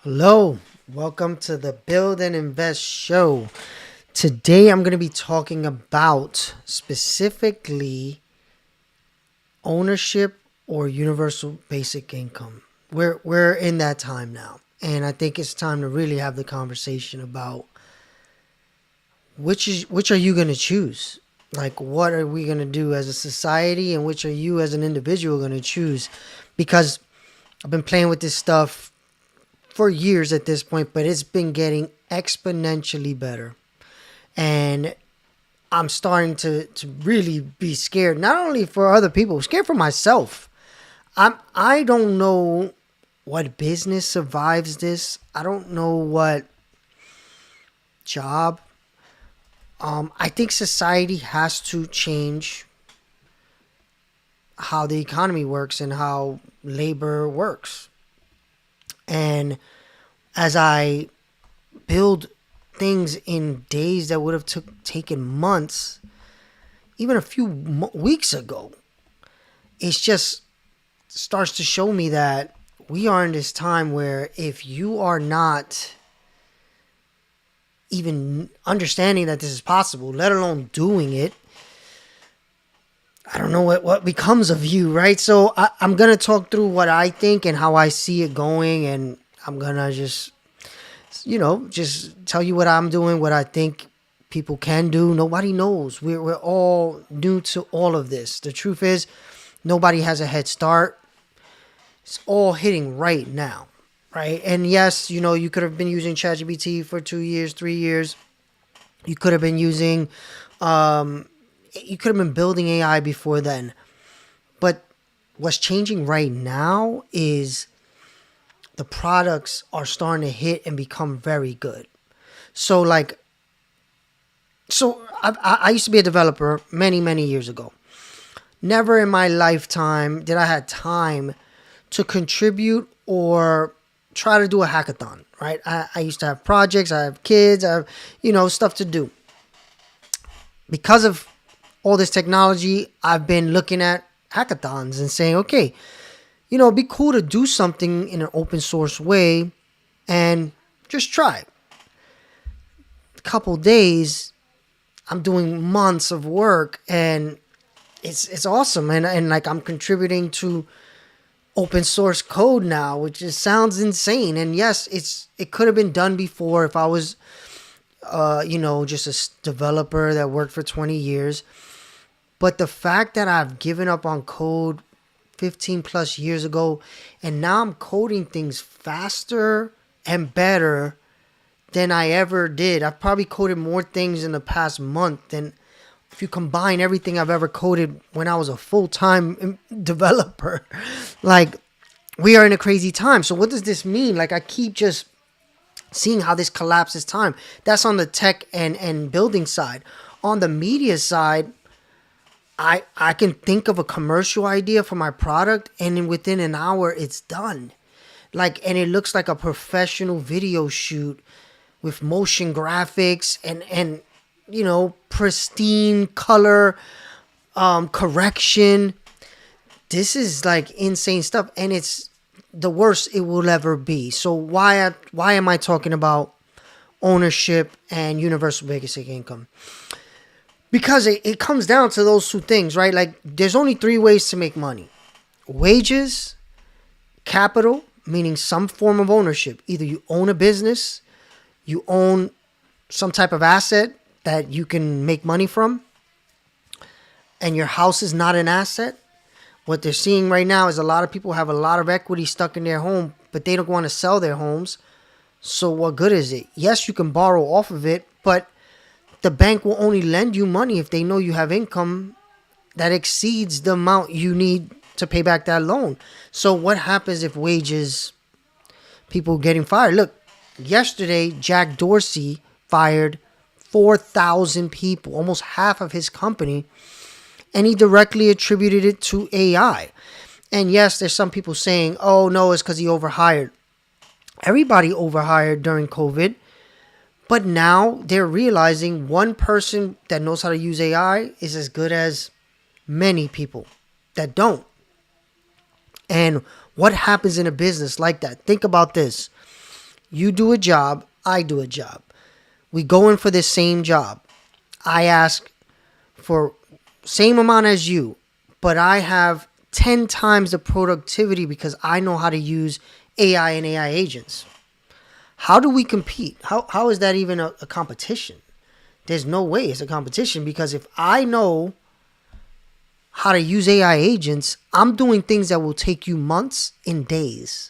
Hello, welcome to the Build and Invest Show. Today I'm going to be talking about specifically ownership or universal basic income. We're in that time now, and I think it's time to really have the conversation about which are you going to choose? Like, what are we going to do as a society, and which are you as an individual going to choose? Because I've been playing with this stuff for years at this point, but it's been getting exponentially better. And I'm starting to really be scared, not only for other people, scared for myself. I don't know what business survives this. I don't know what job. I think society has to change how the economy works and how labor works. And as I build things in days that would have taken months, even a few weeks ago, it's just starts to show me that we are in this time where if you are not even understanding that this is possible, let alone doing it, I don't know what becomes of you, right? So I'm going to talk through what I think and how I see it going. And I'm going to just tell you what I'm doing, what I think people can do. Nobody knows. We're all new to all of this. The truth is, nobody has a head start. It's all hitting right now, right? And yes, you could have been using ChatGPT for 2 years, 3 years. You could have been using, you could have been building AI before then. But what's changing right now is the products are starting to hit and become very good. So I used to be a developer many, many years ago. Never in my lifetime did I have time to contribute or try to do a hackathon, right? I used to have projects, I have kids, I have, stuff to do. Because of all this technology, I've been looking at hackathons and saying, okay, it'd be cool to do something in an open source way and just try. A couple days, I'm doing months of work and it's awesome. And like I'm contributing to open source code now, which just sounds insane. And yes, it could have been done before if I was, just a developer that worked for 20 years. But the fact that I've given up on code 15 plus years ago, and now I'm coding things faster and better than I ever did. I've probably coded more things in the past month than if you combine everything I've ever coded when I was a full-time developer. Like, we are in a crazy time. So what does this mean? Like, I keep just seeing how this collapses time. That's on the tech and building side. On the media side, I can think of a commercial idea for my product, and then within an hour it's done. And it looks like a professional video shoot with motion graphics and pristine color correction. This is like insane stuff, and it's the worst it will ever be. So why am I talking about ownership and universal basic income? Because it comes down to those two things, right? Like, there's only 3 ways to make money: wages, capital, meaning some form of ownership. Either you own a business, you own some type of asset that you can make money from, and your house is not an asset. What they're seeing right now is a lot of people have a lot of equity stuck in their home, but they don't want to sell their homes. So what good is it? Yes, you can borrow off of it, but the bank will only lend you money if they know you have income that exceeds the amount you need to pay back that loan. So what happens if wages, people getting fired? Look, yesterday, Jack Dorsey fired 4,000 people, almost half of his company, and he directly attributed it to AI. And yes, there's some people saying, oh, no, it's because he overhired. Everybody overhired during COVID. But now they're realizing one person that knows how to use AI is as good as many people that don't. And what happens in a business like that? Think about this. You do a job, I do a job. We go in for the same job. I ask for same amount as you, but I have 10 times the productivity because I know how to use AI and AI agents. How do we compete? How is that even a competition? There's no way it's a competition, because if I know how to use AI agents, I'm doing things that will take you months in days.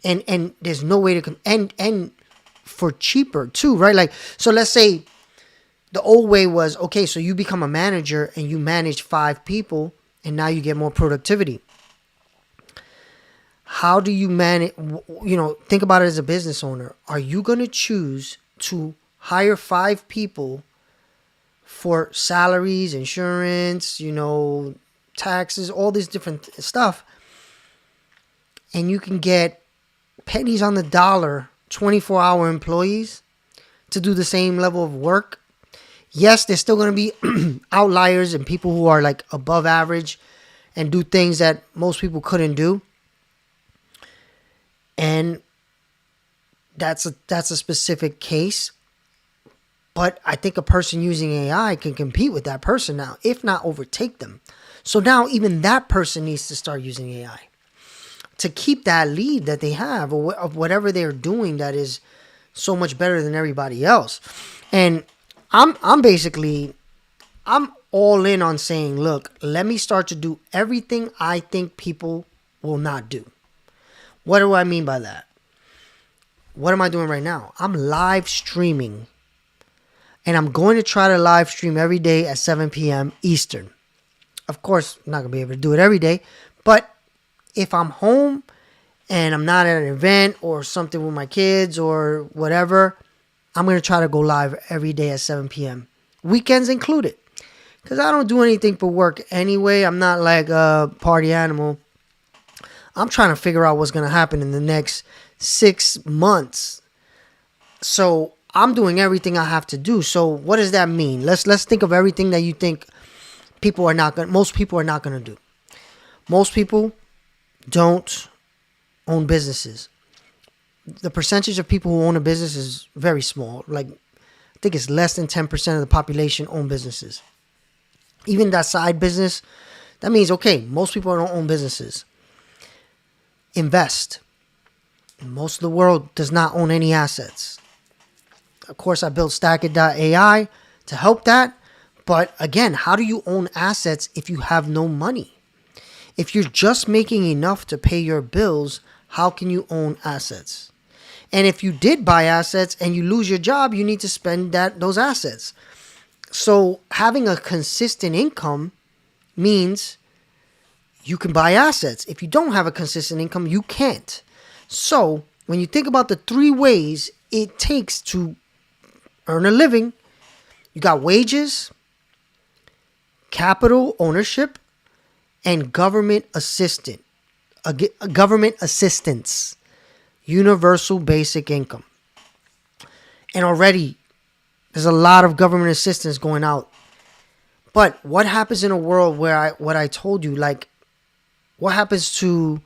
And there's no way to and for cheaper too, right? Like, so let's say the old way was, okay, so you become a manager and you manage 5 people and now you get more productivity. How do you manage, think about it as a business owner. Are you going to choose to hire 5 people for salaries, insurance, taxes, all this different stuff, and you can get pennies on the dollar 24-hour employees to do the same level of work? Yes, there's still going to be outliers and people who are like above average and do things that most people couldn't do. And that's a specific case. But I think a person using AI can compete with that person now, if not overtake them. So now even that person needs to start using AI to keep that lead that they have, or of whatever they're doing that is so much better than everybody else. And I'm all in on saying, look, let me start to do everything I think people will not do. What do I mean by that? What am I doing right now? I'm live streaming. And I'm going to try to live stream every day at 7 p.m. Eastern. Of course, I'm not going to be able to do it every day. But if I'm home and I'm not at an event or something with my kids or whatever, I'm going to try to go live every day at 7 p.m. Weekends included. Because I don't do anything for work anyway. I'm not like a party animal. I'm trying to figure out what's going to happen in the next 6 months. So I'm doing everything I have to do. So what does that mean? Let's think of everything that you think most people are not going to do. Most people don't own businesses. The percentage of people who own a business is very small. Like, I think it's less than 10% of the population own businesses. Even that side business, that means, okay, most people don't own businesses. Invest. Most of the world does not own any assets. Of course, I built Stackit.ai to help that. But again, how do you own assets if you have no money? If you're just making enough to pay your bills, how can you own assets? And if you did buy assets and you lose your job, you need to spend those assets. So having a consistent income means you can buy assets. If you don't have a consistent income, you can't. So when you think about the 3 ways it takes to earn a living, you got wages, capital ownership, and government assistance, universal basic income. And already there's a lot of government assistance going out. But what happens in a world where what I told you, like, what happens to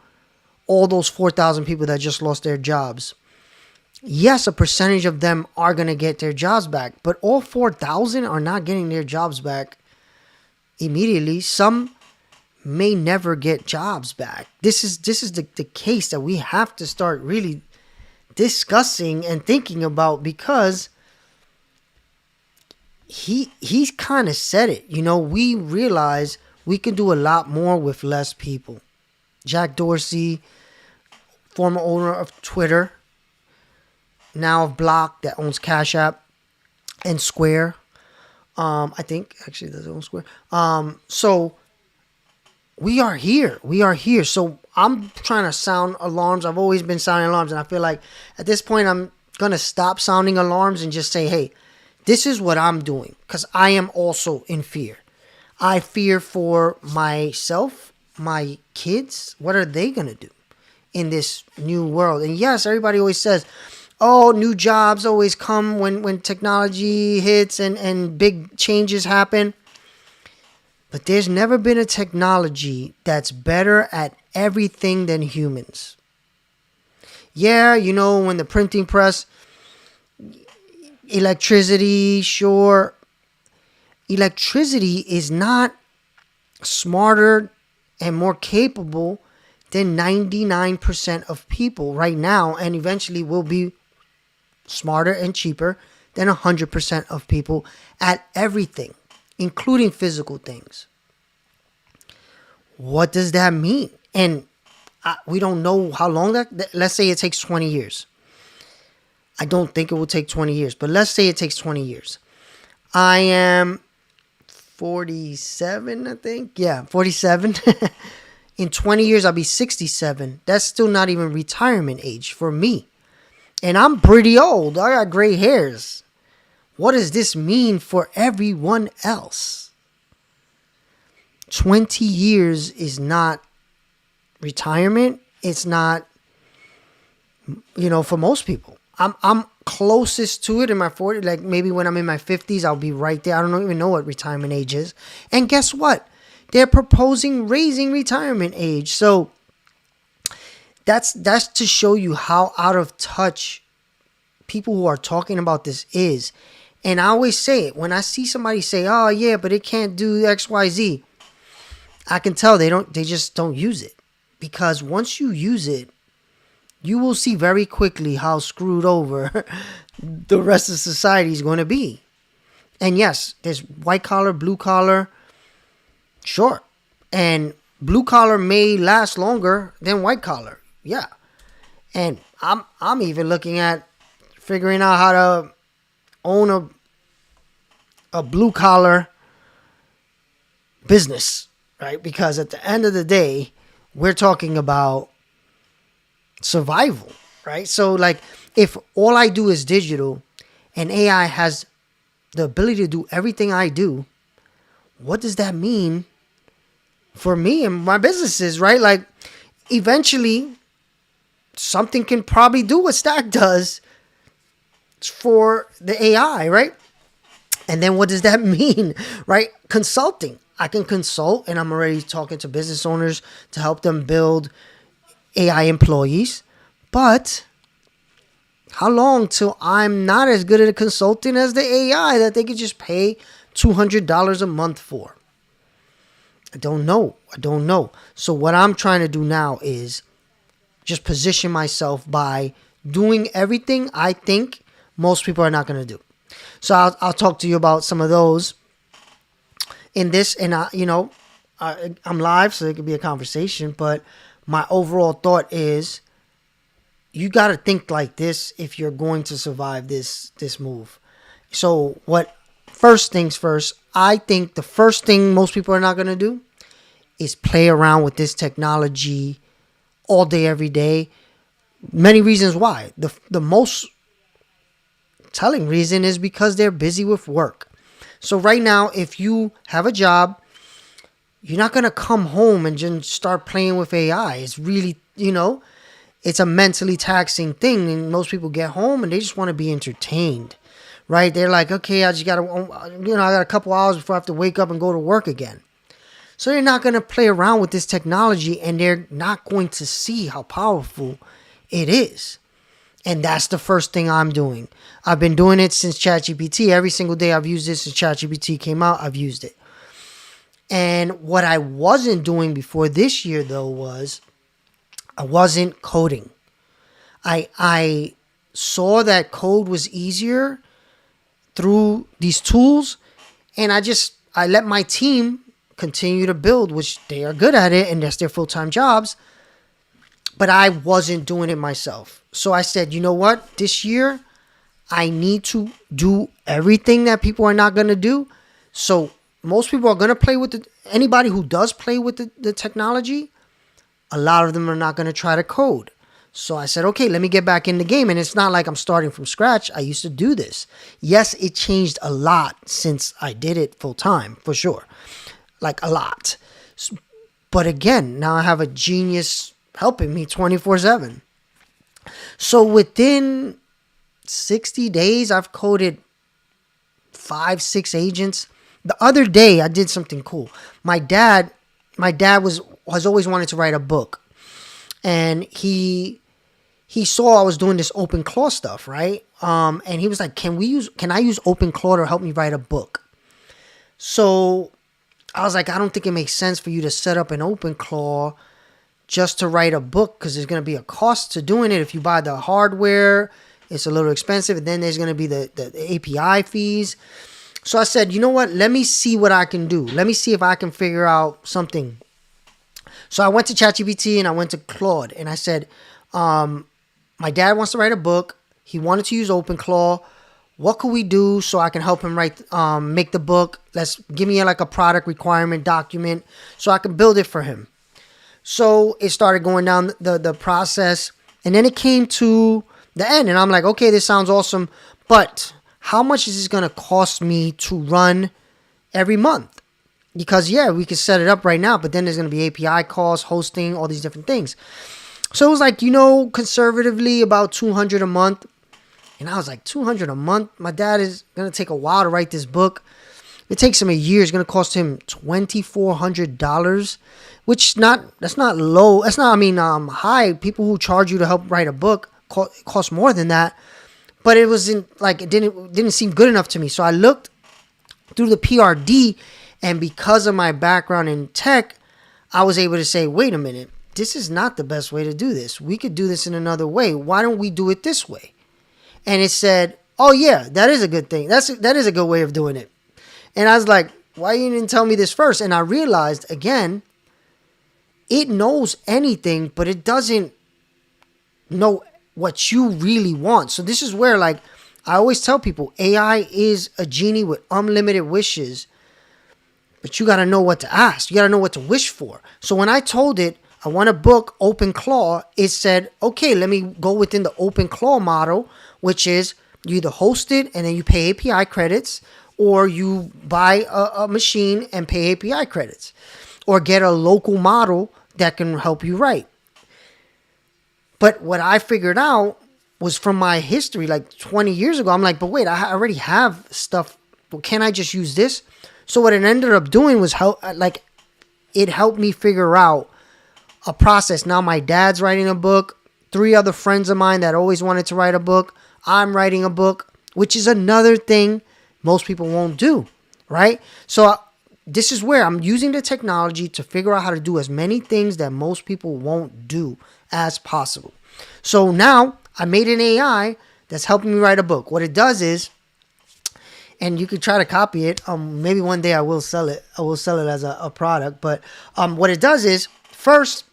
all those 4,000 people that just lost their jobs? Yes, a percentage of them are going to get their jobs back, but all 4,000 are not getting their jobs back immediately. Some may never get jobs back. This is the case that we have to start really discussing and thinking about, because he's kind of said it. We realize we can do a lot more with less people. Jack Dorsey, former owner of Twitter, now of Block, that owns Cash App and Square. I think actually does own Square. So we are here. So I'm trying to sound alarms. I've always been sounding alarms, and I feel like at this point I'm gonna stop sounding alarms and just say, hey, this is what I'm doing, because I am also in fear. I fear for myself, my kids. What are they gonna do in this new world? And yes, everybody always says, oh, new jobs always come when technology hits and big changes happen. But there's never been a technology that's better at everything than humans. Yeah, when the printing press, electricity, sure. Electricity is not smarter and more capable than 99% of people right now, and eventually will be smarter and cheaper than 100% of people at everything, including physical things. What does that mean? And we don't know how long let's say it takes 20 years. I don't think it will take 20 years, but let's say it takes 20 years. I am 47, I think. Yeah, 47. In 20 years, I'll be 67. That's still not even retirement age for me. And I'm pretty old. I got gray hairs. What does this mean for everyone else? 20 years is not retirement. It's not, for most people. I'm closest to it in my 40s. Like maybe when I'm in my 50s, I'll be right there. I don't even know what retirement age is. And guess what? They're proposing raising retirement age. So that's to show you how out of touch people who are talking about this is. And I always say it. When I see somebody say, oh yeah, but it can't do XYZ, I can tell they just don't use it. Because once you use it, you will see very quickly how screwed over the rest of society is going to be. And yes, there's white collar, blue collar, sure. And blue collar may last longer than white collar. Yeah. And I'm even looking at figuring out how to own a blue collar business, right? Because at the end of the day, we're talking about survival, right? So like if all I do is digital and AI has the ability to do everything I do, what does that mean for me and my businesses, right? Like eventually something can probably do what Stack does for the AI, right? And then what does that mean, right? Consulting. I can consult, and I'm already talking to business owners to help them build AI employees. But how long till I'm not as good at a consultant as the AI that they could just pay $200 a month for? I don't know. So what I'm trying to do now is just position myself by doing everything I think most people are not going to do. So I'll talk to you about some of those in this. And I'm live, so it could be a conversation. But my overall thought is, you got to think like this if you're going to survive this move. So first things first, I think the first thing most people are not going to do is play around with this technology all day, every day. Many reasons why. The most telling reason is because they're busy with work. So right now, if you have a job, you're not going to come home and just start playing with AI. It's really, it's a mentally taxing thing. And most people get home and they just want to be entertained, right? They're like, okay, I got a couple hours before I have to wake up and go to work again. So they're not going to play around with this technology, and they're not going to see how powerful it is. And that's the first thing I'm doing. I've been doing it since ChatGPT. Every single day I've used this since ChatGPT came out. I've used it. And what I wasn't doing before this year, though, was I wasn't coding. I saw that code was easier through these tools, and I let my team continue to build, which they are good at it, and that's their full-time jobs. But I wasn't doing it myself. So I said, you know what? This year, I need to do everything that people are not going to do. So most people are going to play with anybody who does play with the technology, a lot of them are not going to try to code. So I said, okay, let me get back in the game. And it's not like I'm starting from scratch. I used to do this. Yes, it changed a lot since I did it full time, for sure. Like a lot. But again, now I have a genius helping me 24/7. So within 60 days, I've coded 5-6 agents. The other day, I did something cool. My dad has always wanted to write a book, and he he saw I was doing this OpenClaw stuff, right? And he was like, can I use OpenClaw to help me write a book? So I was like, I don't think it makes sense for you to set up an OpenClaw just to write a book, because there's going to be a cost to doing it. If you buy the hardware, it's a little expensive. And then there's going to be the API fees. So I said, you know what? Let me see what I can do. Let me see if I can figure out something. So I went to ChatGPT and I went to Claude and I said, my dad wants to write a book. He wanted to use OpenClaw. What could we do so I can help him make the book? Give me like a product requirement document so I can build it for him. So it started going down the process, and then it came to the end, and I'm like, okay, this sounds awesome, but how much is this going to cost me to run every month? Because yeah, we can set it up right now, but then there's going to be API costs, hosting, all these different things. So it was like, conservatively about $200 a month. And I was like, $200 a month? My dad is going to take a while to write this book. It takes him a year. It's going to cost him $2,400, which that's not low. That's not, high. People who charge you to help write a book cost more than that. But it wasn't like, it didn't seem good enough to me. So I looked through the PRD, and because of my background in tech, I was able to say, wait a minute, this is not the best way to do this. We could do this in another way. Why don't we do it this way? And it said, oh yeah, that is a good thing. That is a good way of doing it. And I was like, why you didn't tell me this first? And I realized, again, it knows anything, but it doesn't know what you really want. So this is where, like, I always tell people, AI is a genie with unlimited wishes, but you got to know what to ask. You got to know what to wish for. So when I told it, I want a book, OpenClaw, it said, okay, let me go within the OpenClaw model, which is you either host it and then you pay API credits, or you buy a machine and pay API credits, or get a local model that can help you write. But what I figured out was from my history, like 20 years ago, I'm like, but wait, I already have stuff. Well, can I just use this? So what it ended up doing was it helped me figure out a process. Now my dad's writing a book. 3 other friends of mine that always wanted to write a book. I'm writing a book, which is another thing most people won't do, right? So this is where I'm using the technology to figure out how to do as many things that most people won't do as possible. So now I made an AI that's helping me write a book. What it does is, and you could try to copy it. Maybe one day I will sell it. I will sell it as a product. But what it does is, first,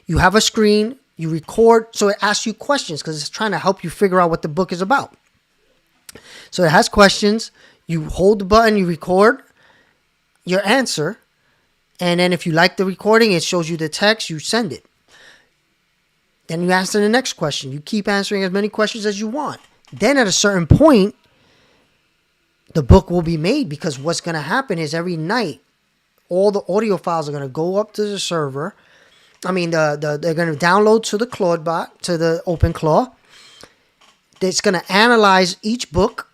you have a screen, you record. So it asks you questions because it's trying to help you figure out what the book is about. So it has questions. You hold the button, you record your answer. And then if you like the recording, it shows you the text, you send it. Then you answer the next question. You keep answering as many questions as you want. Then at a certain point, the book will be made, because what's going to happen is every night, all the audio files are going to go up to the server. They're going to download to the Claude bot, to the OpenClaw. It's going to analyze each book.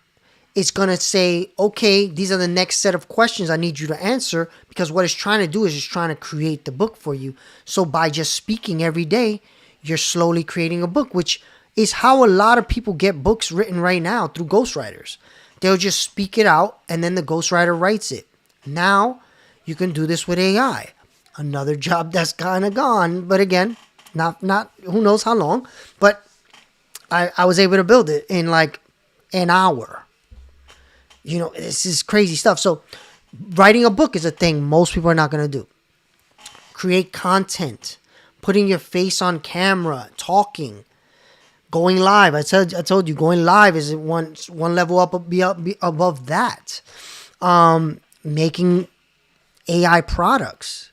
It's going to say, okay, these are the next set of questions I need you to answer, because what it's trying to do is it's trying to create the book for you. So by just speaking every day, you're slowly creating a book, which is how a lot of people get books written right now, through ghostwriters. They'll just speak it out and then the ghostwriter writes it. Now you can do this with AI. Another job that's kind of gone, but again, not who knows how long, but I was able to build it in like an hour. This is crazy stuff. So writing a book is a thing most people are not going to do. Create content, putting your face on camera, talking, going live. I told you, going live is one level up above that. Making AI products,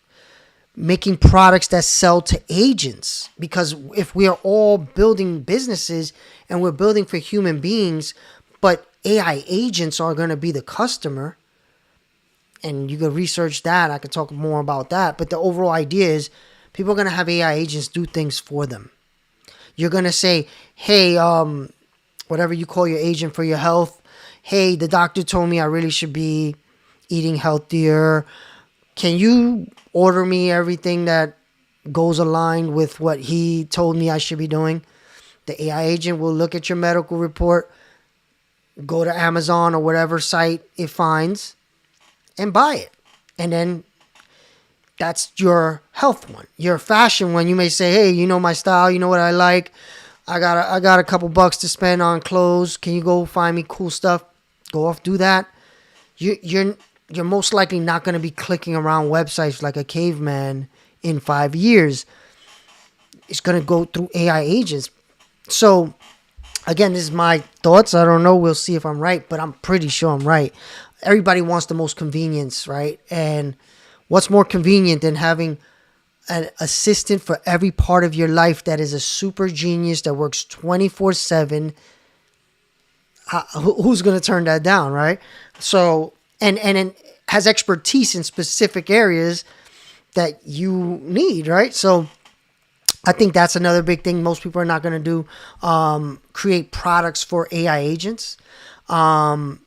making products that sell to agents. Because if we are all building businesses and we're building for human beings, but AI agents are going to be the customer, and you could research that. I could talk more about that. But the overall idea is people are going to have AI agents do things for them. You're going to say, hey, whatever you call your agent for your health. Hey, the doctor told me I really should be eating healthier. Can you order me everything that goes aligned with what he told me I should be doing, the AI agent will look at your medical report, go to Amazon or whatever site it finds, and buy it. And then that's your health one. Your fashion one, you may say, hey, you know my style, you know what I like. I got a couple bucks to spend on clothes. Can you go find me cool stuff? Go off, do that. You're most likely not going to be clicking around websites like a caveman in 5 years. It's going to go through AI agents. So again, this is my thoughts. I don't know. We'll see if I'm right, but I'm pretty sure I'm right. Everybody wants the most convenience, right? And what's more convenient than having an assistant for every part of your life that is a super genius that works 24/7? Who's going to turn that down, right? So, and has expertise in specific areas that you need, right? So I think that's another big thing most people are not going to do. Create products for AI agents. They're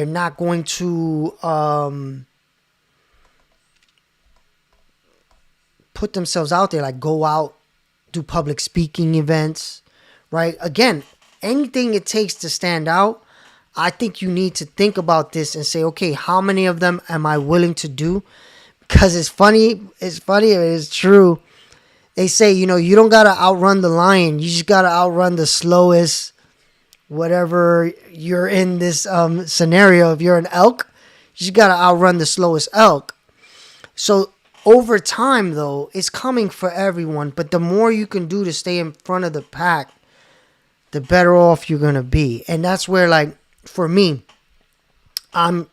not going to put themselves out there, like go out, do public speaking events, right? Again, anything it takes to stand out. I think you need to think about this and say, okay, how many of them am I willing to do? Because it's funny, it's true. They say, you know, you don't got to outrun the lion. You just got to outrun the slowest, whatever you're in this scenario. If you're an elk, you just got to outrun the slowest elk. So over time, though, it's coming for everyone. But the more you can do to stay in front of the pack, the better off you're going to be. And that's where, like, for me, I'm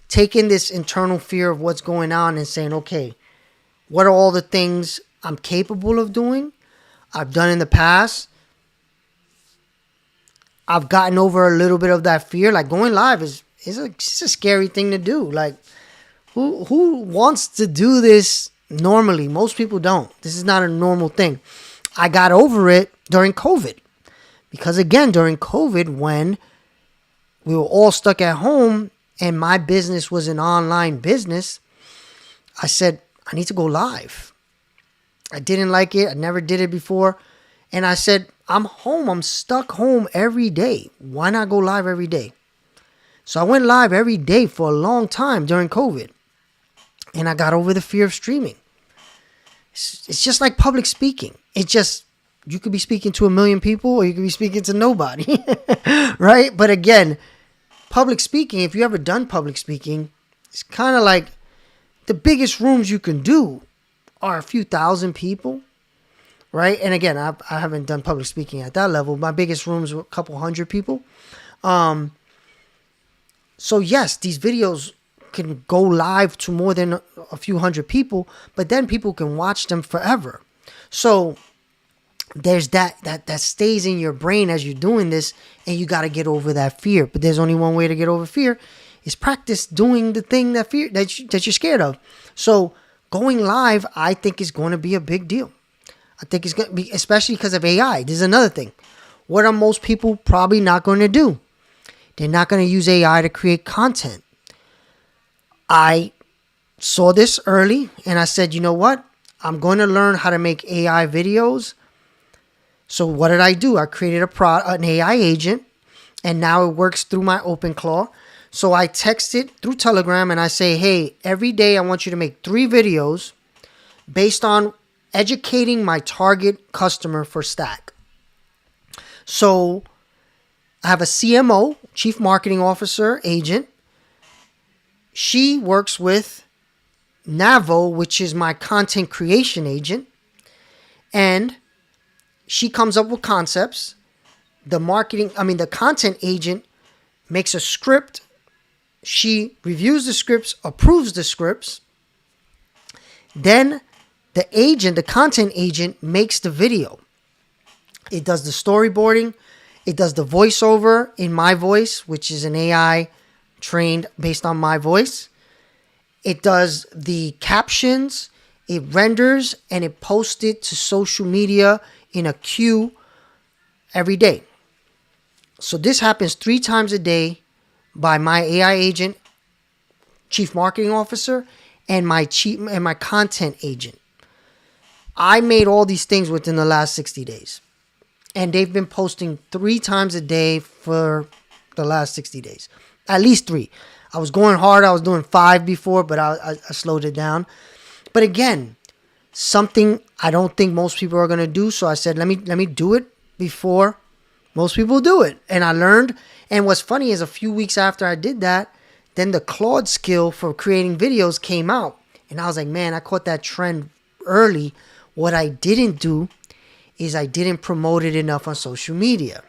taking this internal fear of what's going on and saying, okay, what are all the things I'm capable of doing? I've done in the past. I've gotten over a little bit of that fear. Like going live is it's a scary thing to do. Like who wants to do this normally? Most people don't. This is not a normal thing. I got over it during COVID. Because again, during COVID, when we were all stuck at home and my business was an online business, I said, I need to go live. I didn't like it. I never did it before. And I said, I'm home. I'm stuck home every day. Why not go live every day? So I went live every day for a long time during COVID. And I got over the fear of streaming. It's just like public speaking. It's just, you could be speaking to 1 million people or you could be speaking to nobody, right? But again, public speaking, if you ever done public speaking, it's kind of like the biggest rooms you can do are a few thousand people, right? And again, I haven't done public speaking at that level. My biggest rooms were a couple hundred people. So yes, these videos can go live to more than a few hundred people, but then people can watch them forever. So there's that stays in your brain as you're doing this, and you got to get over that fear. But there's only one way to get over fear, is practice doing the thing that you're scared of. So going live, I think, is going to be a big deal. I think it's going to be, especially because of AI. This is another thing. What are most people probably not going to do? They're not going to use AI to create content. I saw this early, and I said, you know what? I'm going to learn how to make AI videos. So what did I do? I created an AI agent, and now it works through my OpenClaw. So I text it through Telegram, and I say, hey, every day I want you to make 3 videos based on educating my target customer for Stack. So I have a CMO, Chief Marketing Officer agent. She works with Navo, which is my content creation agent. And she comes up with concepts. The content agent makes a script. She reviews the scripts, approves the scripts. Then the content agent, makes the video. It does the storyboarding. It does the voiceover in my voice, which is an AI trained based on my voice. It does the captions. It renders and it posts it to social media in a queue every day. So this happens 3 times a day by my AI agent, Chief Marketing Officer, and my content agent. I made all these things within the last 60 days. And they've been posting 3 times a day for the last 60 days. At least 3. I was going hard. I was doing 5 before, but I slowed it down. But again, something I don't think most people are going to do. So I said, let me do it before most people do it. And I learned. And what's funny is a few weeks after I did that, then the Claude skill for creating videos came out. And I was like, man, I caught that trend early. What I didn't do is I didn't promote it enough on social media.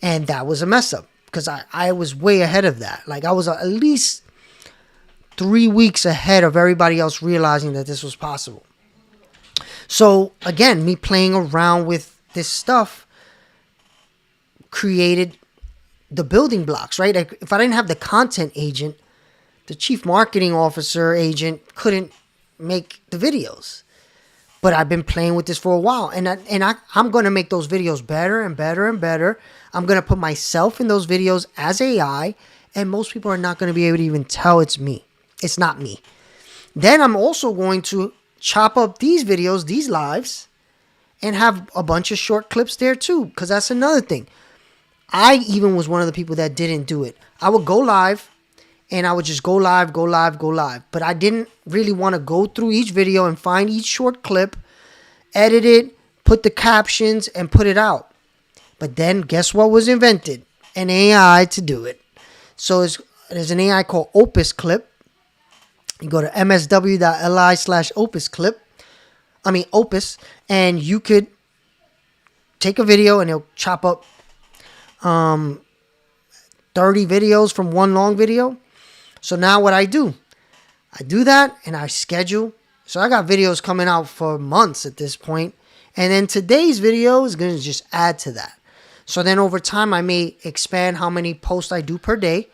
And that was a mess up because I was way ahead of that. Like I was at least 3 weeks ahead of everybody else realizing that this was possible. So again, me playing around with this stuff created the building blocks, right? Like if I didn't have the content agent, the chief marketing officer agent couldn't make the videos. But I've been playing with this for a while, and I'm going to make those videos better and better and better. I'm going to put myself in those videos as AI, and most people are not going to be able to even tell it's me. It's not me. Then I'm also going to chop up these videos, these lives, and have a bunch of short clips there too, because that's another thing. I even was one of the people that didn't do it. I would go live, and I would just go live. But I didn't really want to go through each video and find each short clip, edit it, put the captions, and put it out. But then guess what was invented? An AI to do it. So there's an AI called Opus Clip. You go to msw.li/Opus Clip. Opus. And you could take a video and it'll chop up 30 videos from one long video. So now what I do that and I schedule. So I got videos coming out for months at this point. And then today's video is going to just add to that. So then over time, I may expand how many posts I do per day.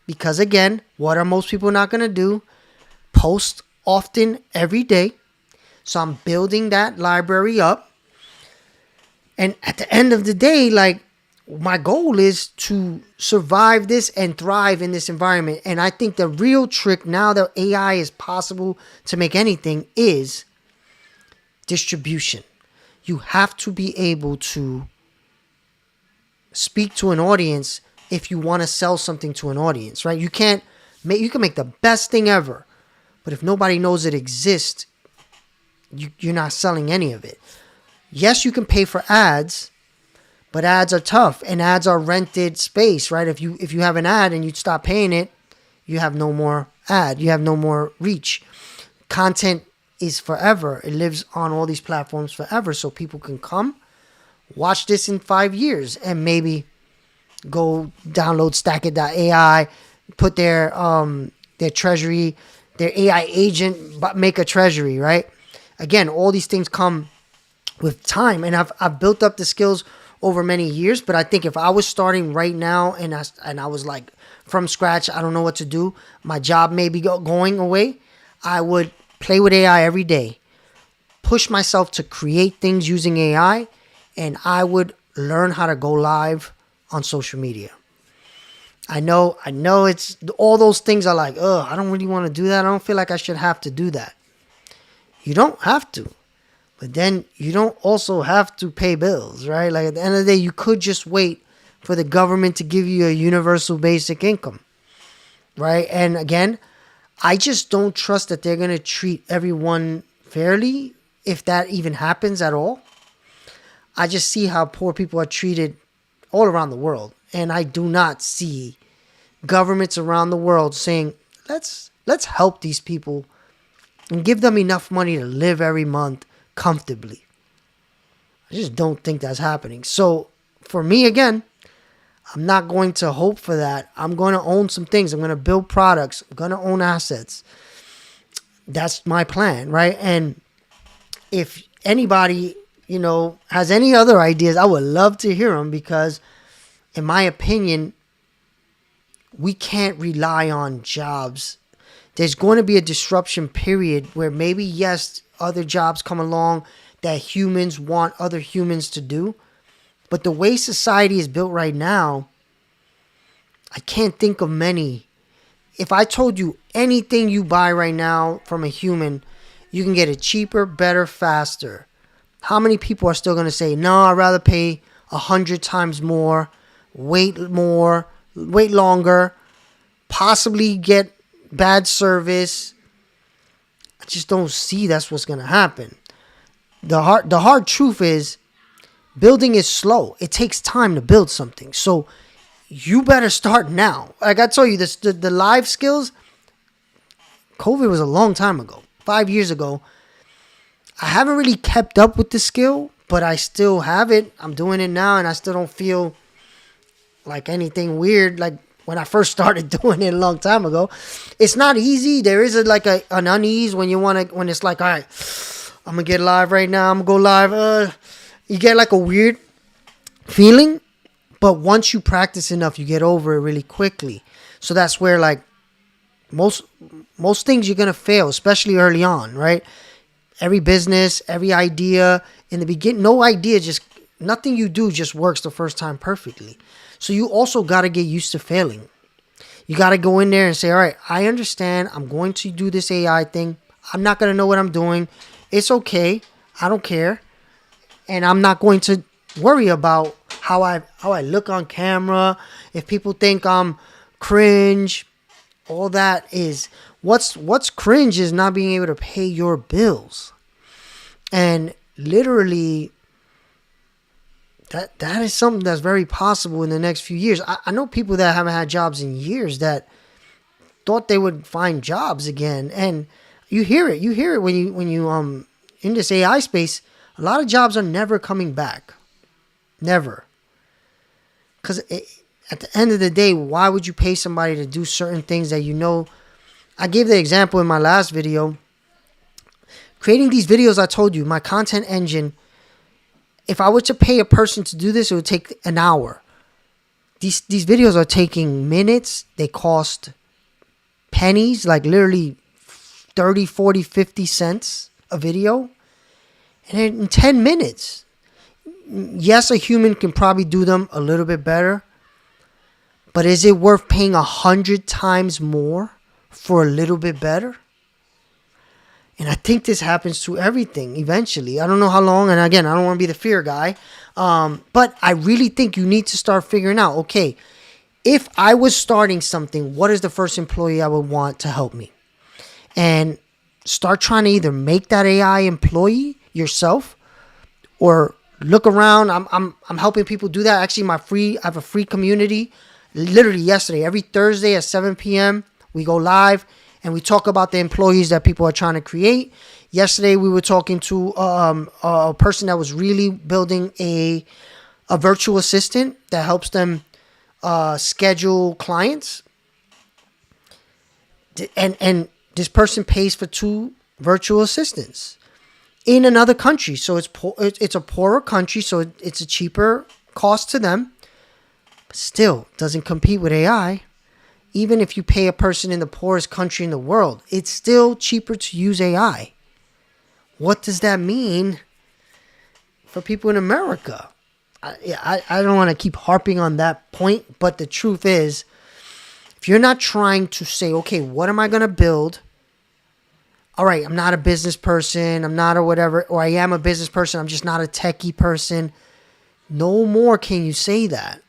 Because again, what are most people not going to do? Post often every day. So I'm building that library up. And at the end of the day, like, my goal is to survive this and thrive in this environment. And I think the real trick now that AI is possible to make anything is distribution. You have to be able to speak to an audience if you want to sell something to an audience, right? You can make the best thing ever, but if nobody knows it exists, you're not selling any of it. Yes, you can pay for ads, but ads are tough, and ads are rented space, right? If you have an ad and you stop paying it, you have no more ad. You have no more reach. Content is forever. It lives on all these platforms forever, so people can come, watch this in 5 years, and maybe go download Stackit.ai, put their treasury, their AI agent, but make a treasury, right? Again, all these things come with time, and I've built up the skills over many years. But I think if I was starting right now and I was like from scratch, I don't know what to do, my job may be going away, I would play with AI every day, push myself to create things using AI, and I would learn how to go live on social media. I know it's all those things are like, I don't really want to do that. I don't feel like I should have to do that. You don't have to. But then you don't also have to pay bills, right? Like at the end of the day, you could just wait for the government to give you a universal basic income, right? And again, I just don't trust that they're going to treat everyone fairly, if that even happens at all. I just see how poor people are treated all around the world. And I do not see governments around the world saying, let's help these people and give them enough money to live every month comfortably. I just don't think that's happening. So for me, again, I'm not going to hope for that. I'm going to own some things. I'm going to build products. I'm going to own assets. That's my plan, right? And if anybody, has any other ideas, I would love to hear them, because in my opinion, we can't rely on jobs. There's going to be a disruption period where maybe, yes, other jobs come along that humans want other humans to do. But the way society is built right now, I can't think of many. If I told you anything you buy right now from a human You can get it cheaper, better, faster. How many people are still going to say, no, I'd rather pay 100 times more, wait longer, possibly get bad service? I just don't see that's what's going to happen. The hard truth is, building is slow. It takes time to build something. So you better start now. Like I told you, the live skills, COVID was a long time ago, 5 years ago. I haven't really kept up with the skill, but I still have it. I'm doing it now, and I still don't feel like anything weird like when I first started doing it a long time ago. It's not easy. There is an unease when it's like, all right, I'm going to get live right now. I'm going to go live. You get like a weird feeling, but once you practice enough, you get over it really quickly. So that's where like most things you're going to fail, especially early on, right? Every business, every idea in the beginning, nothing you do just works the first time perfectly. So you also got to get used to failing. You got to go in there and say, all right, I understand. I'm going to do this AI thing. I'm not going to know what I'm doing. It's okay. I don't care. And I'm not going to worry about how I look on camera. If people think I'm cringe, all that is what's cringe is not being able to pay your bills. And literally that is something that's very possible in the next few years. I know people that haven't had jobs in years that thought they would find jobs again. And you hear it when you in this AI space. A lot of jobs are never coming back. Never. Because at the end of the day, why would you pay somebody to do certain things that you know? I gave the example in my last video. Creating these videos, I told you, my content engine, if I were to pay a person to do this, it would take an hour. These videos are taking minutes. They cost pennies, like literally 30, 40, 50 cents a video. And in 10 minutes, yes, a human can probably do them a little bit better. But is it worth paying 100 times more for a little bit better? And I think this happens to everything eventually. I don't know how long. And again, I don't want to be the fear guy. But I really think you need to start figuring out, okay, if I was starting something, what is the first employee I would want to help me? And start trying to either make that AI employee yourself or look around. I'm helping people do that. Actually, I have a free community. Literally yesterday, every Thursday at 7 p.m., we go live and we talk about the employees that people are trying to create. Yesterday, we were talking to a person that was really building a virtual assistant that helps them schedule clients. And this person pays for 2 virtual assistants in another country. So it's a poorer country, so it's a cheaper cost to them. But still, doesn't compete with AI. Even if you pay a person in the poorest country in the world, it's still cheaper to use AI. What does that mean for people in America? I don't want to keep harping on that point, but the truth is, if you're not trying to say, okay, what am I going to build? All right, I'm not a business person, I'm not a whatever, or I am a business person, I'm just not a techie person. No more can you say that.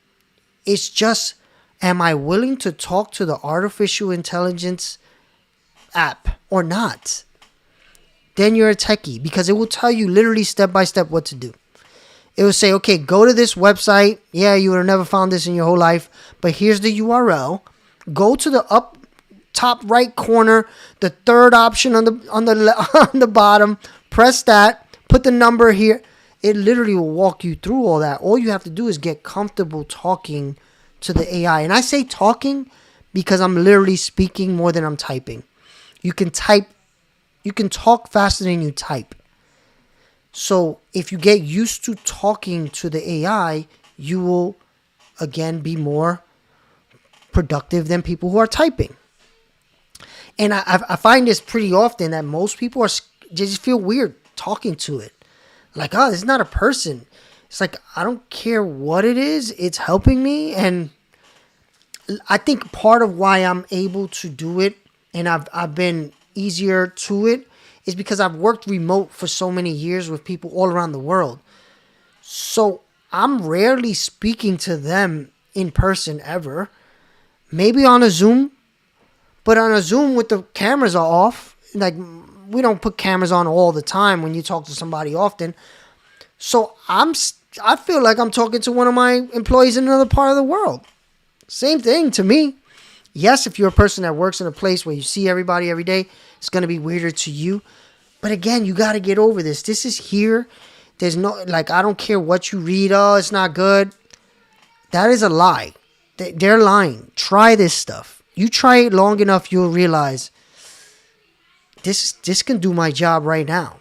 It's just, am I willing to talk to the artificial intelligence app or not? Then you're a techie, because it will tell you literally step by step what to do. It will say, okay, go to this website. Yeah, you would have never found this in your whole life, but here's the URL. Go to the up top right corner, the third option on the bottom. Press that. Put the number here. It literally will walk you through all that. All you have to do is get comfortable talking to the AI. And I say talking because I'm literally speaking more than I'm typing. You can talk faster than you type. So if you get used to talking to the AI, you will, again, be more productive than people who are typing. And I find this pretty often that most people just feel weird talking to it. Like, oh, this is not a person. It's like, I don't care what it is. It's helping me. And I think part of why I'm able to do it and I've been easier to it is because I've worked remote for so many years with people all around the world. So I'm rarely speaking to them in person ever. Maybe on a Zoom, but on a Zoom with the cameras are off. Like, we don't put cameras on all the time when you talk to somebody often. So I feel like I'm talking to one of my employees in another part of the world. Same thing to me. Yes, if you're a person that works in a place where you see everybody every day, it's going to be weirder to you. But again, you got to get over this. This is here. There's no, like, I don't care what you read. Oh, it's not good. That is a lie. They're lying. Try this stuff. You try it long enough, you'll realize this can do my job right now.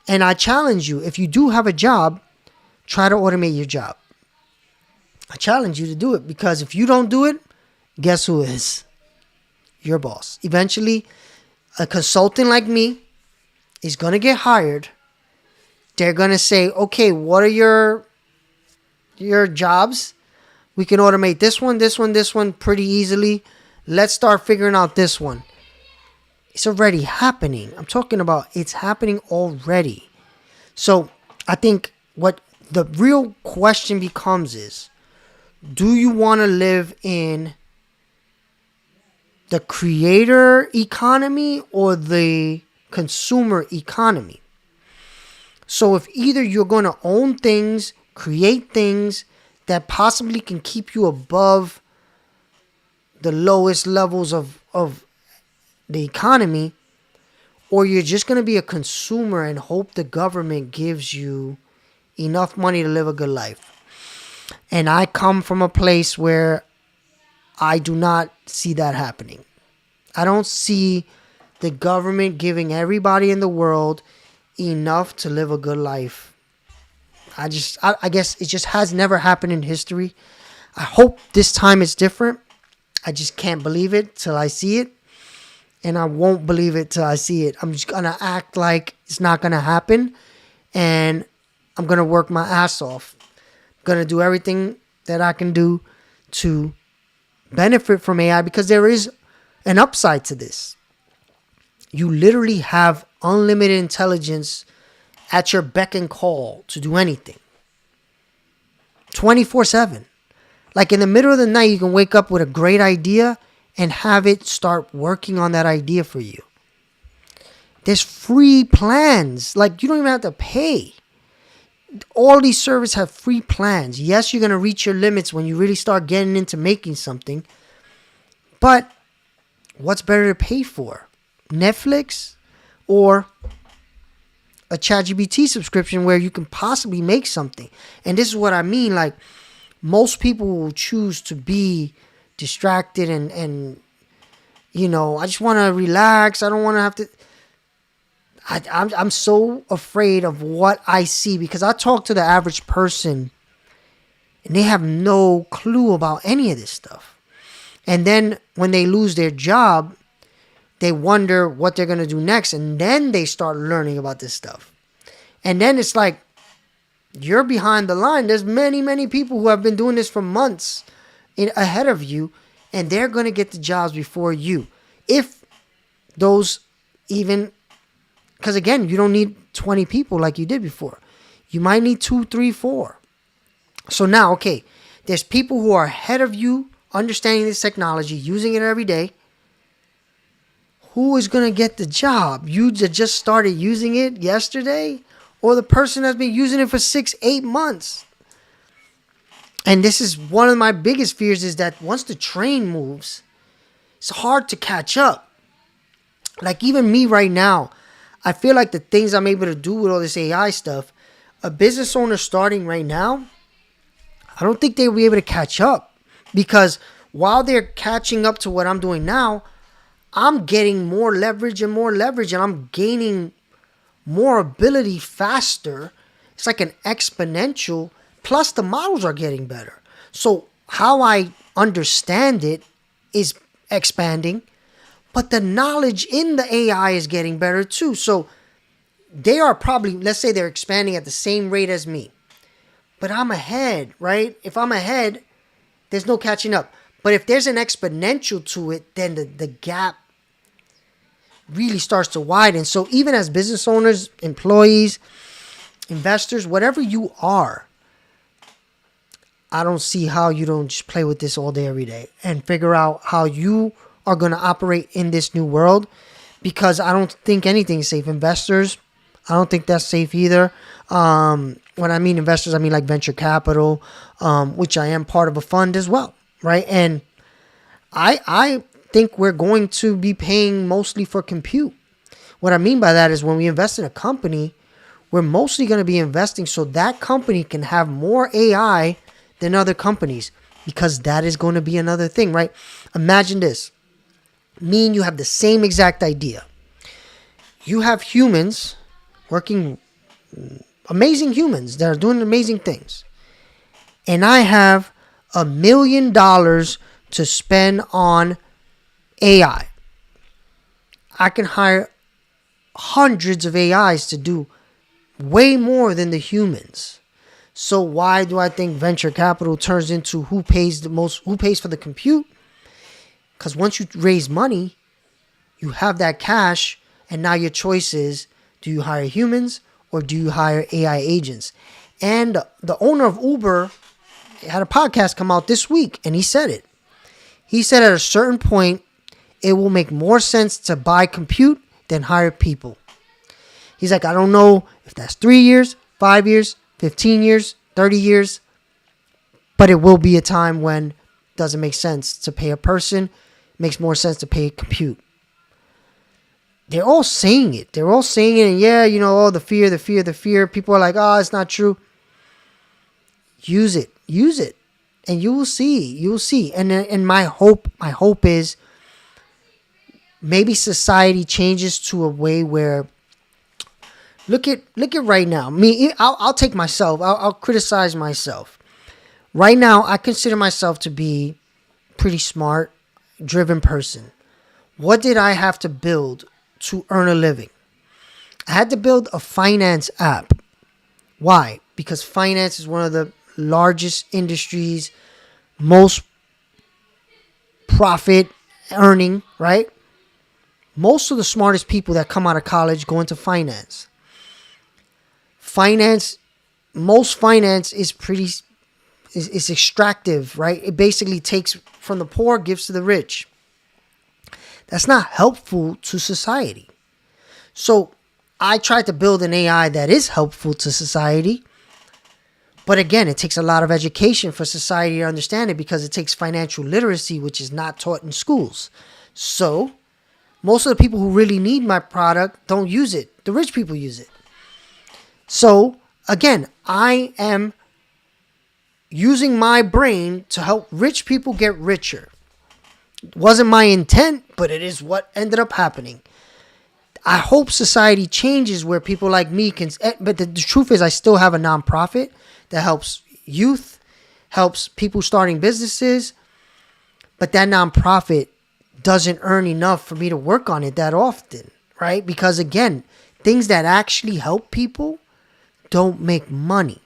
And I challenge you, if you do have a job, try to automate your job. I challenge you to do it, because if you don't do it, guess who is? Your boss. Eventually, a consultant like me is going to get hired. They're going to say, okay, what are your jobs? We can automate this one pretty easily. Let's start figuring out this one. It's already happening. I'm talking about it's happening already. So I think what the real question becomes is, do you want to live in the creator economy or the consumer economy? So if either you're going to own things, create things that possibly can keep you above the lowest levels of the economy, or you're just going to be a consumer and hope the government gives you enough money to live a good life. And I come from a place where I do not see that happening. I don't see the government giving everybody in the world enough to live a good life. I guess it just has never happened in history. I hope this time it's different. I just can't believe it till I see it. And I won't believe it till I see it. I'm just going to act like it's not going to happen. And I'm going to work my ass off. I'm going to do everything that I can do to benefit from AI, because there is an upside to this. You literally have unlimited intelligence at your beck and call to do anything. 24/7. Like, in the middle of the night, you can wake up with a great idea and have it start working on that idea for you. There's free plans. Like, you don't even have to pay. All these services have free plans. Yes, you're going to reach your limits when you really start getting into making something. But what's better to pay for? Netflix or a ChatGPT subscription where you can possibly make something? And this is what I mean. Like, most people will choose to be distracted and you know, I just want to relax. I don't want to have to. I'm so afraid of what I see, because I talk to the average person and they have no clue about any of this stuff. And then when they lose their job, they wonder what they're going to do next. And then they start learning about this stuff. And then it's like, you're behind the line. There's many, many people who have been doing this for months ahead of you, and they're going to get the jobs before you. If those even, because again, you don't need 20 people like you did before. You might need 2, 3, 4. So now, okay, there's people who are ahead of you, understanding this technology, using it every day. Who is going to get the job? You just started using it yesterday, or the person that's been using it for 6, 8 months? And this is one of my biggest fears, is that once the train moves, it's hard to catch up. Like, even me right now, I feel like the things I'm able to do with all this AI stuff, a business owner starting right now, I don't think they'll be able to catch up. Because while they're catching up to what I'm doing now, I'm getting more leverage, and I'm gaining more ability faster. It's like an exponential, plus the models are getting better. So how I understand it is expanding, but the knowledge in the AI is getting better too. So they are probably, let's say they're expanding at the same rate as me, but I'm ahead, right? If I'm ahead, there's no catching up. But if there's an exponential to it, then the gap really starts to widen. So even as business owners, employees, investors, whatever you are, I don't see how you don't just play with this all day, every day and figure out how you are going to operate in this new world, because I don't think anything's safe. Investors, I don't think that's safe either. When I mean investors, I mean like venture capital, which I am part of a fund as well, right? And I think we're going to be paying mostly for compute. What I mean by that is when we invest in a company, we're mostly going to be investing so that company can have more AI than other companies, because that is going to be another thing, right? Imagine this. Me and you have the same exact idea. You have humans working, amazing humans that are doing amazing things. And I have $1 million to spend on AI. I can hire hundreds of AIs to do way more than the humans. So why do I think venture capital turns into who pays the most, who pays for the compute? Because once you raise money, you have that cash, and now your choice is, do you hire humans or do you hire AI agents? And the owner of Uber had a podcast come out this week, and he said it. He said at a certain point, it will make more sense to buy compute than hire people. He's like, I don't know if that's 3 years, 5 years, 15 years, 30 years, but it will be a time when it doesn't make sense to pay a person. It makes more sense to pay compute. They're all saying it. They're all saying it. And yeah, you know, oh, the fear. People are like, oh, it's not true. Use it. And you will see. And my hope is maybe society changes to a way where, look at right now. I'll take myself. I'll criticize myself. Right now, I consider myself to be pretty smart, driven person. What did I have to build to earn a living? I had to build a finance app. Why? Because finance is one of the largest industries, most profit earning, right? Most of the smartest people that come out of college go into finance. Most finance is is extractive, right? It basically takes from the poor, gives to the rich. That's not helpful to society. So I tried to build an AI that is helpful to society. But again, it takes a lot of education for society to understand it, because it takes financial literacy, which is not taught in schools. So most of the people who really need my product don't use it. The rich people use it. So again, I am using my brain to help rich people get richer. It wasn't my intent, but it is what ended up happening. I hope society changes where people like me can, but the truth is I still have a nonprofit that helps youth, helps people starting businesses, but that nonprofit doesn't earn enough for me to work on it that often, right? Because again, things that actually help people don't make money.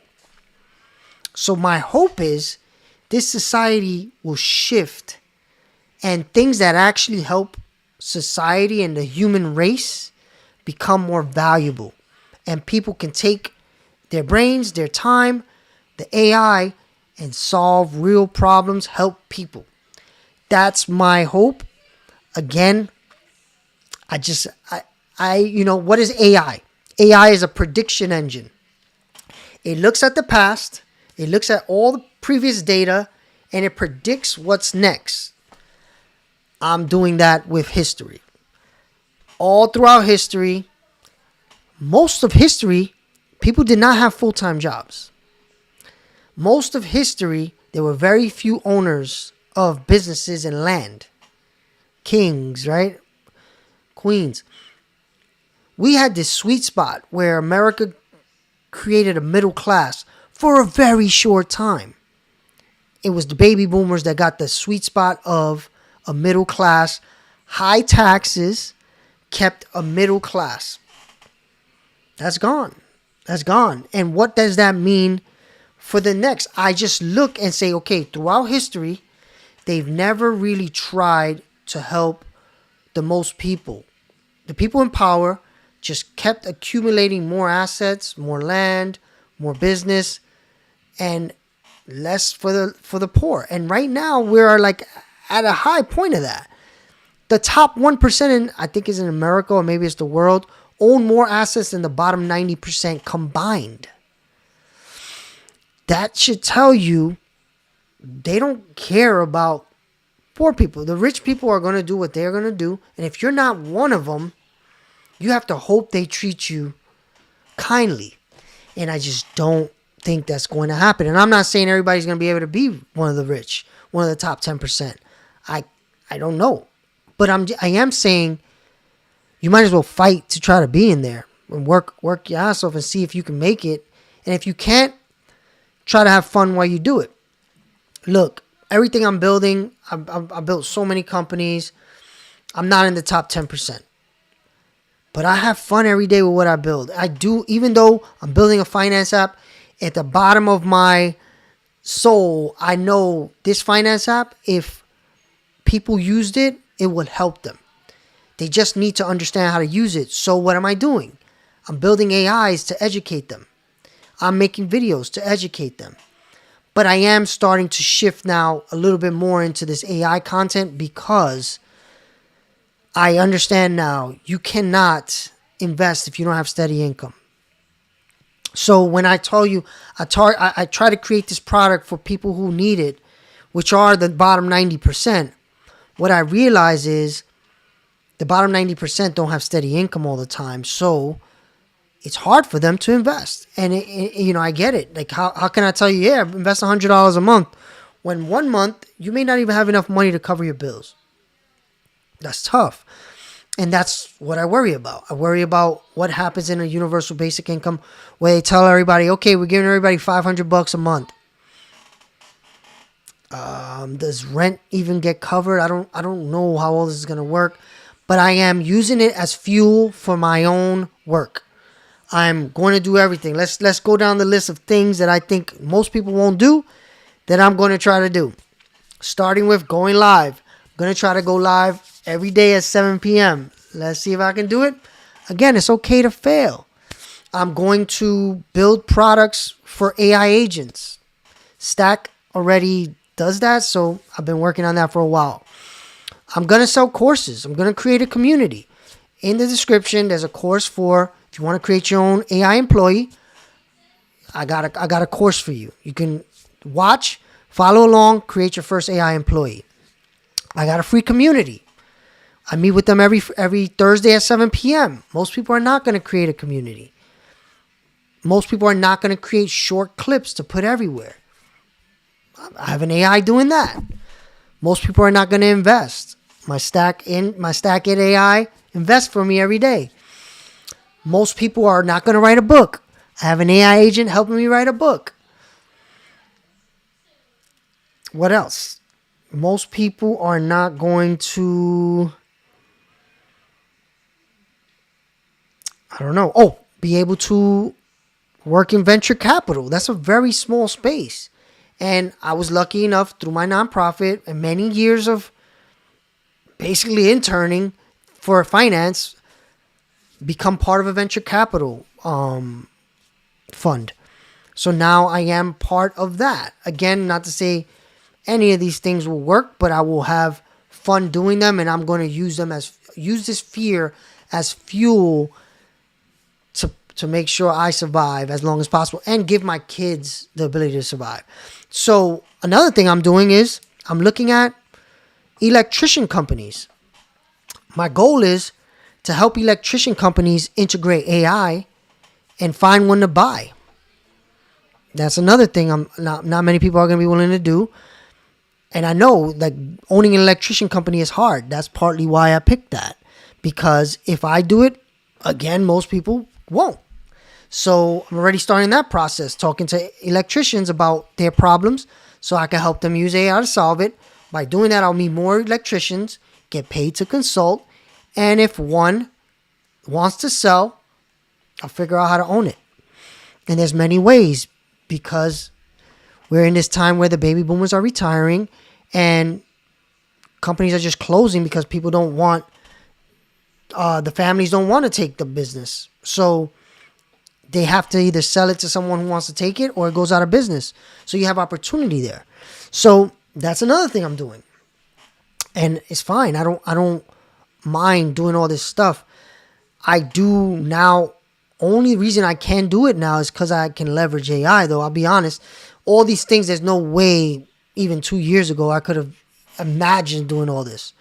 So my hope is this society will shift, and things that actually help society and the human race become more valuable. And people can take their brains, their time, the AI, and solve real problems, help people. That's my hope. Again, what is AI? AI is a prediction engine. It looks at the past, it looks at all the previous data, and it predicts what's next. I'm doing that with history. All throughout history, most of history, people did not have full-time jobs. Most of history, there were very few owners of businesses and land. Kings, right? Queens. We had this sweet spot where America created a middle class for a very short time. It was the baby boomers that got the sweet spot of a middle class. High taxes kept a middle class. That's gone. And what does that mean for the next? I just look and say, okay, throughout history, they've never really tried to help the most people. The people in power just kept accumulating more assets, more land, more business, and less for the poor. And right now we're like at a high point of that. The top 1% in, I think is in America or maybe it's the world, own more assets than the bottom 90% combined. That should tell you they don't care about poor people. The rich people are going to do what they're going to do. And if you're not one of them, you have to hope they treat you kindly. And I just don't think that's going to happen. And I'm not saying everybody's going to be able to be one of the rich, one of the top 10%. I don't know. But I am saying you might as well fight to try to be in there and work your ass off and see if you can make it. And if you can't, try to have fun while you do it. Look, everything I'm building, I built so many companies. I'm not in the top 10%. But I have fun every day with what I build. I do, even though I'm building a finance app, at the bottom of my soul, I know this finance app, if people used it, it would help them. They just need to understand how to use it. So what am I doing? I'm building AIs to educate them. I'm making videos to educate them. But I am starting to shift now a little bit more into this AI content because I understand now you cannot invest if you don't have steady income. So when I tell you, I try to create this product for people who need it, which are the bottom 90%. What I realize is the bottom 90% don't have steady income all the time. So it's hard for them to invest. And, I get it. Like, how can I tell you, yeah, invest $100 a month when 1 month you may not even have enough money to cover your bills? That's tough. And that's what I worry about. I worry about what happens in a universal basic income where they tell everybody, okay, we're giving everybody $500 a month. Does rent even get covered? I don't know how all this is going to work, but I am using it as fuel for my own work. I'm going to do everything. Let's go down the list of things that I think most people won't do that I'm going to try to do. Starting with going live. I'm going to try to go live every day at 7 p.m. Let's see if I can do it. Again, it's okay to fail. I'm going to build products for AI agents. Stack already does that, so I've been working on that for a while. I'm going to sell courses. I'm going to create a community. In the description, there's a course for if you want to create your own AI employee. I got a course for you. You can watch, follow along, create your first AI employee. I got a free community. I meet with them every Thursday at 7 p.m. Most people are not going to create a community. Most people are not going to create short clips to put everywhere. I have an AI doing that. Most people are not going to invest. My Stack It AI invests for me every day. Most people are not going to write a book. I have an AI agent helping me write a book. What else? Most people are not going to, be able to work in venture capital. That's a very small space. And I was lucky enough through my nonprofit and many years of basically interning for finance, become part of a venture capital fund. So now I am part of that. Again, not to say any of these things will work, but I will have fun doing them, and I'm going to use this fear as fuel to make sure I survive as long as possible and give my kids the ability to survive. So another thing I'm doing is I'm looking at electrician companies. My goal is to help electrician companies integrate AI and find one to buy. That's another thing not many people are going to be willing to do. And I know like owning an electrician company is hard. That's partly why I picked that. Because if I do it, again, most people won't. So I'm already starting that process, talking to electricians about their problems so I can help them use AI to solve it. By doing that, I'll meet more electricians, get paid to consult, and if one wants to sell, I'll figure out how to own it. And there's many ways because we're in this time where the baby boomers are retiring and companies are just closing because people don't want The families don't want to take the business. So they have to either sell it to someone who wants to take it or it goes out of business. So you have opportunity there. So that's another thing I'm doing. And it's fine. I don't mind doing all this stuff. I do now. Only reason I can do it now is because I can leverage AI, though. I'll be honest. All these things, there's no way even 2 years ago I could have imagined doing all this.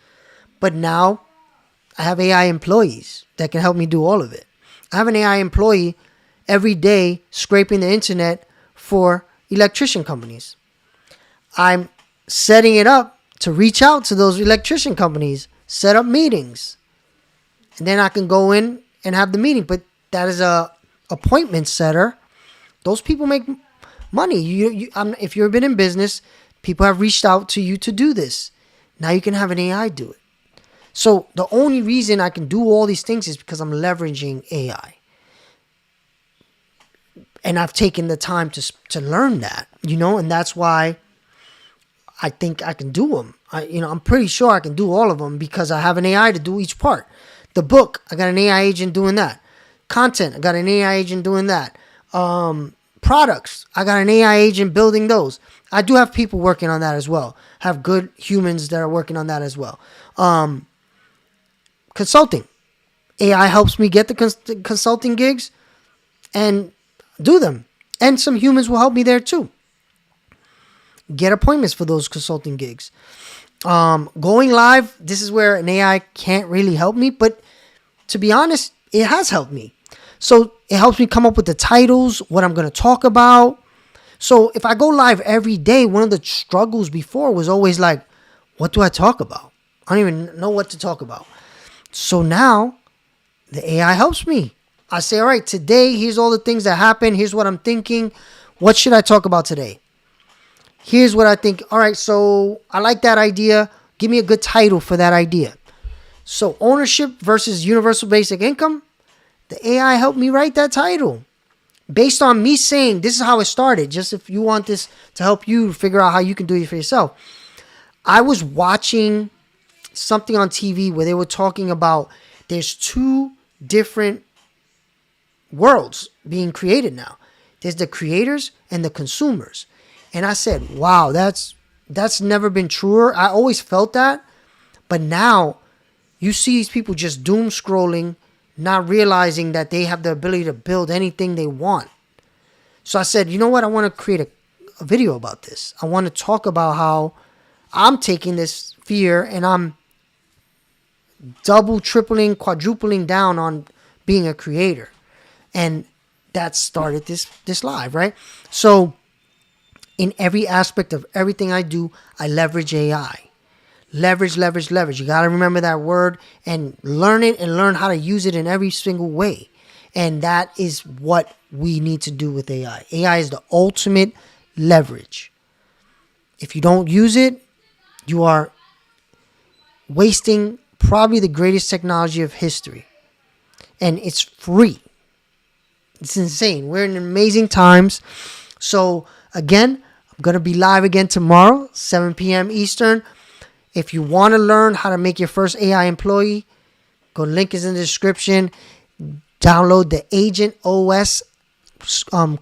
But now I have AI employees that can help me do all of it. I have an AI employee every day scraping the internet for electrician companies. I'm setting it up to reach out to those electrician companies, set up meetings, and then I can go in and have the meeting. But that is a appointment setter. Those people make money. If you've been in business, people have reached out to you to do this. Now you can have an AI do it. So the only reason I can do all these things is because I'm leveraging AI. And I've taken the time to learn that, and that's why I think I can do them. I'm pretty sure I can do all of them because I have an AI to do each part. The book, I got an AI agent doing that. Content, I got an AI agent doing that. Products, I got an AI agent building those. I do have people working on that as well. Have good humans that are working on that as well. Consulting, AI helps me get the consulting gigs and do them. And some humans will help me there too. Get appointments for those consulting gigs. Going live, this is where an AI can't really help me, but to be honest, it has helped me. So it helps me come up with the titles, what I'm going to talk about. So if I go live every day, one of the struggles before was always like, what do I talk about? I don't even know what to talk about. So now the AI helps me. I say, all right, today, here's all the things that happen. Here's what I'm thinking. What should I talk about today? Here's what I think. All right, so I like that idea. Give me a good title for that idea. So ownership versus universal basic income. The AI helped me write that title based on me saying this is how it started. Just if you want this to help you figure out how you can do it for yourself. I was watching something on TV where they were talking about there's two different worlds being created now. There's the creators and the consumers. And I said, wow, that's never been truer. I always felt that. But now you see these people just doom scrolling, not realizing that they have the ability to build anything they want. So I said, you know what? I want to create a video about this. I want to talk about how I'm taking this fear and I'm double, tripling, quadrupling down on being a creator. And that started this live, right? So in every aspect of everything I do, I leverage AI. Leverage. You got to remember that word and learn it and learn how to use it in every single way. And that is what we need to do with AI. AI is the ultimate leverage. If you don't use it, you are wasting probably the greatest technology of history. And it's free. It's insane. We're in amazing times. So again, I'm going to be live again tomorrow, 7 p.m. Eastern. If you want to learn how to make your first AI employee, go link is in the description. Download the Agent OS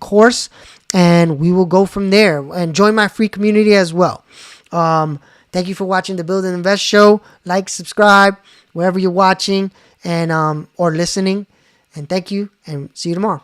course, and we will go from there. And join my free community as well. Thank you for watching the Build and Invest show. Like, subscribe, wherever you're watching and or listening. And thank you, and see you tomorrow.